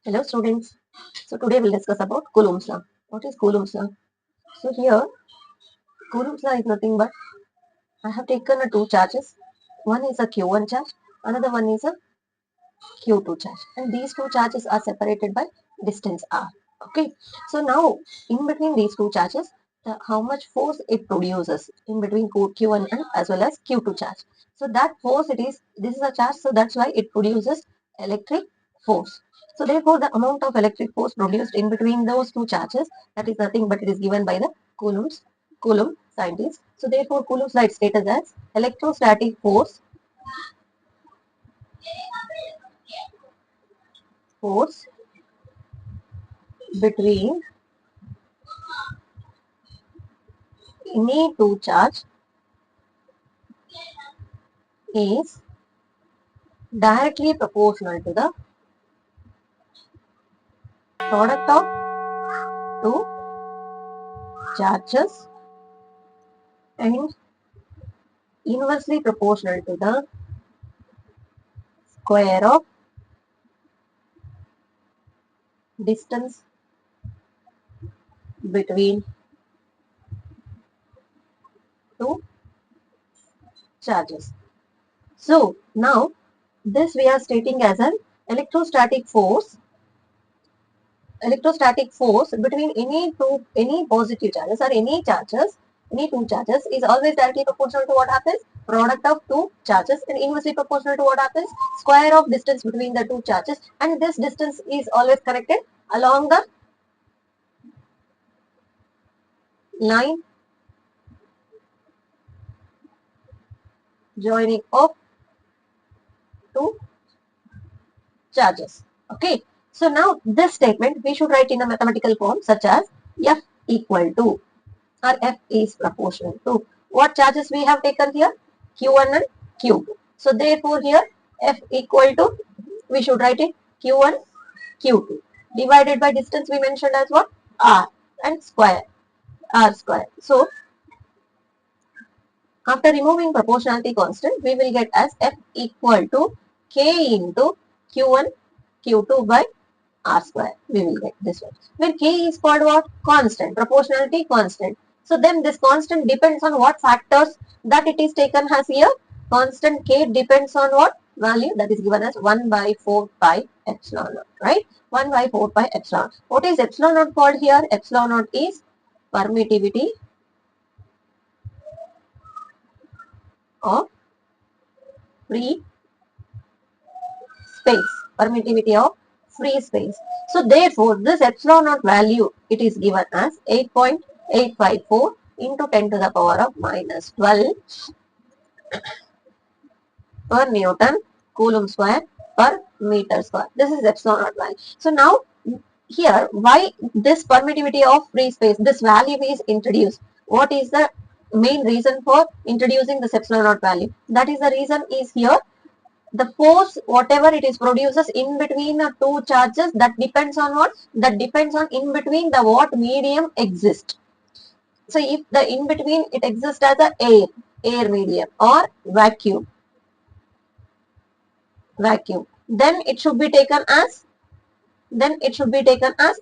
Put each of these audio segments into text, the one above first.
Hello students. So today we'll discuss about Coulomb's law. What is Coulomb's law? So here Coulomb's law is nothing but I have taken two charges. One is a Q1 charge, another one is a Q2 charge. And these two charges are separated by distance R. Okay. So now in between these two charges, how much force it produces in between Q1 and as well as Q2 charge. So that force this is a charge, so that's why it produces electric force. So therefore the amount of electric force produced in between those two charges, that is nothing but it is given by the Coulomb scientist. So therefore Coulomb's law is stated as electrostatic force between any two charge is directly proportional to the product of two charges and inversely proportional to the square of distance between two charges. So now this we are stating as an electrostatic force between any positive charges or any two charges is always directly proportional to what happens, product of two charges, and inversely proportional to what happens, square of distance between the two charges, and this distance is always connected along the line joining of two charges. Okay, so now this statement we should write in a mathematical form such as F equal to, or F is proportional to what charges we have taken here, Q1 and Q2. So therefore here F equal to, we should write it Q1 Q2 divided by distance we mentioned as what, R, and square, R square. So after removing proportionality constant, we will get as F equal to K into Q1 Q2 by R square. We will get this one. Where K is called what? Constant, proportionality constant. So then this constant depends on what factors that it is taken as here. Constant K depends on what value, that is given as 1 by 4 pi epsilon naught, right? 1 by 4 pi epsilon. What is epsilon naught called here? Epsilon naught is permittivity of free space, permittivity of free space. So therefore, this epsilon naught value, it is given as 8.854 into 10 to the power of minus 12 per Newton Coulomb square per meter square. This is epsilon naught value. So now here, why this permittivity of free space, this value is introduced? What is the main reason for introducing this epsilon naught value? That is the reason is here, the force whatever it is produces in between the two charges, that depends on what, that depends on in between the what medium exists. So if the in between it exists as a air medium or vacuum, then it should be taken as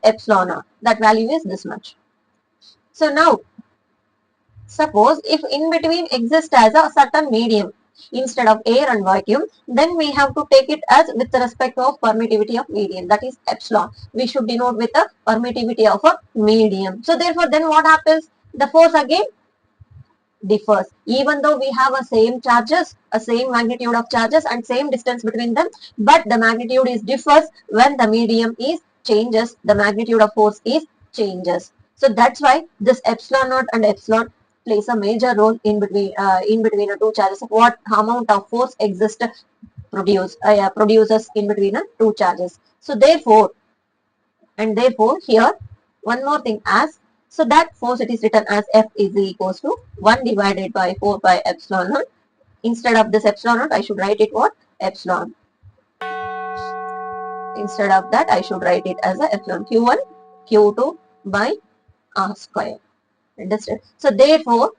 epsilon naught. That value is this much. So now suppose if in between exists as a certain medium instead of air and vacuum, then we have to take it as with respect of permittivity of medium, that is epsilon. We should denote with the permittivity of a medium. So therefore then what happens? The force again differs. Even though we have a same charges, a same magnitude of charges and same distance between them, but the magnitude is differs when the medium is changes, the magnitude of force is changes. So that's why this epsilon naught and epsilon plays a major role in between the two charges. What amount of force exists produces in between the two charges. So therefore here one more thing, as so that force it is written as F is equals to 1 divided by 4 by epsilon naught. Instead of this epsilon naught, I should write it what? Epsilon. Instead of that, I should write it as a epsilon Q1 Q2 by R square. Understood? So therefore,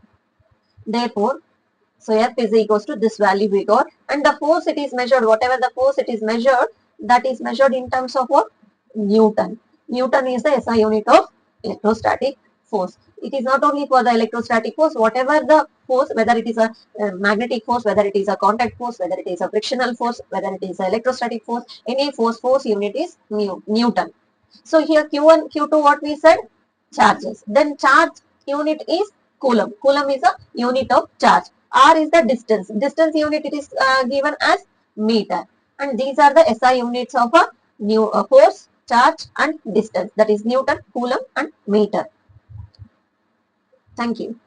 so F is equals to this value we got, and the force it is measured, whatever the force it is measured, that is measured in terms of what? Newton. Newton is the SI unit of electrostatic force. It is not only for the electrostatic force, whatever the force, whether it is a magnetic force, whether it is a contact force, whether it is a frictional force, whether it is an electrostatic force, any force unit is Newton. So here Q1, Q2, what we said? Charges. Then charge unit is coulomb. Coulomb is a unit of charge. R is the distance. Distance unit, it is given as meter. And these are the SI units of a force, charge and distance. That is Newton, coulomb and meter. Thank you.